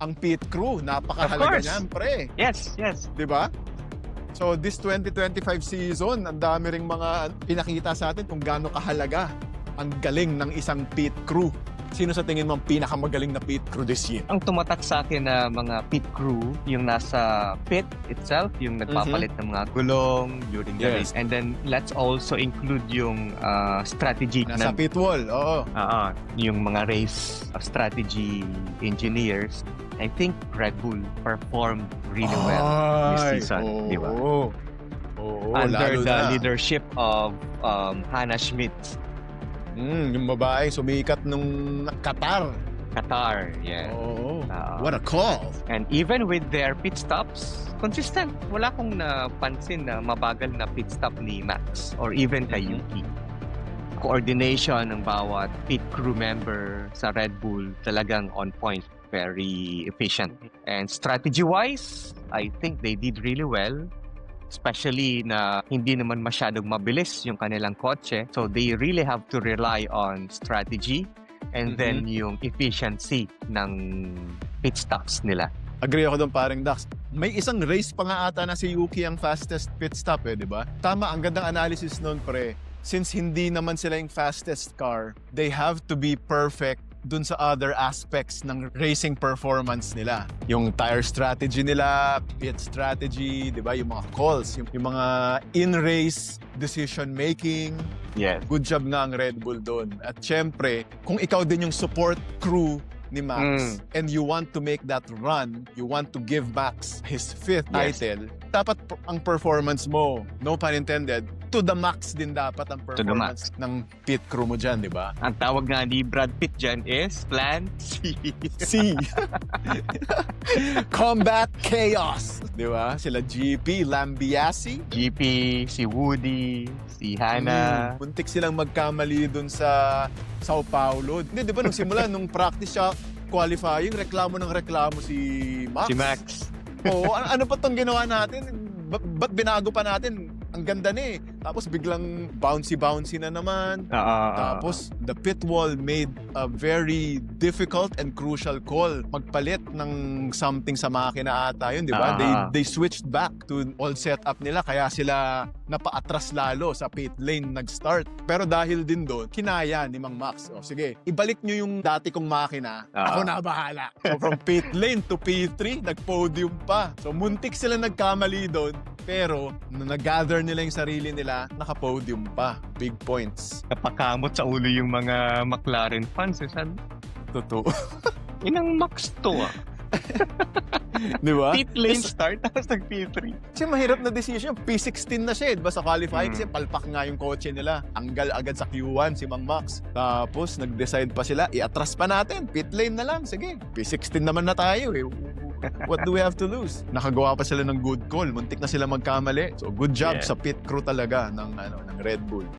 ang pit crew, Of napakahalaga course. niyan, pre. Yes, yes. 'Di ba? So this 2025 season, ang dami ring mga pinakita sa atin kung gaano kahalaga ang galing ng isang pit crew. Sino sa tingin mo ang pinakamagaling na pit crew this year? Ang tumatak sa akin na mga pit crew, yung nasa pit itself, yung nagpapalit ng mga gulong during the Yes. race. And then, let's also include yung strategy. Nasa pit wall, oo. Yung mga race strategy engineers. I think Red Bull performed really well this season, di ba? Oo. Under lalo the na. leadership of Hannah Schmidt, Yung babae sumikat nung Qatar. Qatar. Yeah. Oo. Ah. What a call. And even with their pit stops, consistent. Wala akong napansin na mabagal na pit stop ni Max or even kay Yuki. Coordination ng bawat pit crew member sa Red Bull talagang on point. Very efficient. And strategy-wise, I think they did really well. Especially na hindi naman masyadong mabilis yung kanilang kotse. So they really have to rely on strategy and then yung efficiency ng pit stops nila. Agree ako doon, paring Dax. May isang race pa nga ata na si Yuki ang fastest pit stop di ba? Tama, ang gandang analysis noon, pre. Since hindi naman sila yung fastest car, they have to be perfect dun sa other aspects ng racing performance nila. Yung tire strategy nila, pit strategy, di ba? Yung mga calls, yung mga in-race decision making. Yes. Good job nga ang Red Bull doon. At syempre, kung ikaw din yung support crew ni Max and you want to make that run, you want to give Max his fifth Yes. title, dapat ang performance mo, no pun intended, to the max din dapat ang the performance ng pit crew mo dyan, di ba? Ang tawag nga ni Brad Pitt dyan is Plan C. C. Combat Chaos. Di ba? Sila GP, Lambiasi. GP, si Woody, si Hannah. Muntik silang magkamali dun sa Sao Paulo. Hindi, di ba? Nung simula, nung practice siya, qualifying, reklamo si Max. Si Max. Oo, ano pa tong ginawa natin? Ba't binago pa natin? Ang ganda na eh. Tapos biglang bouncy na naman. Tapos the pit wall made a very difficult and crucial call. Magpalit ng something sa makina ata yun, di ba? They switched back to old setup nila kaya sila napaatras lalo sa pit lane nag-start. Pero dahil din doon, kinaya ni Mang Max. O sige, ibalik nyo yung dati kong makina. Ako na bahala. So from pit lane to P3, nag-podium pa. So muntik sila nagkamali doon. Pero, nung nag-gather nila yung sarili nila, naka-podium pa. Big points. Napakamot sa ulo yung mga McLaren fans. Totoo. Inang Max to Di ba? Pit lane start, tapos nag-P3. Kasi mahirap na decision. P16 na siya. Diba sa qualifying kasi palpak nga yung kotse nila. Anggal agad sa Q1 si Mang Max. Tapos, nag-decide pa sila, i-atras pa natin. Pit lane na lang. Sige, P16 naman na tayo eh. What do we have to lose? Nakagawa pa sila ng good call. Muntik na sila magkamali. So, good job Yeah. sa pit crew talaga ng Red Bull.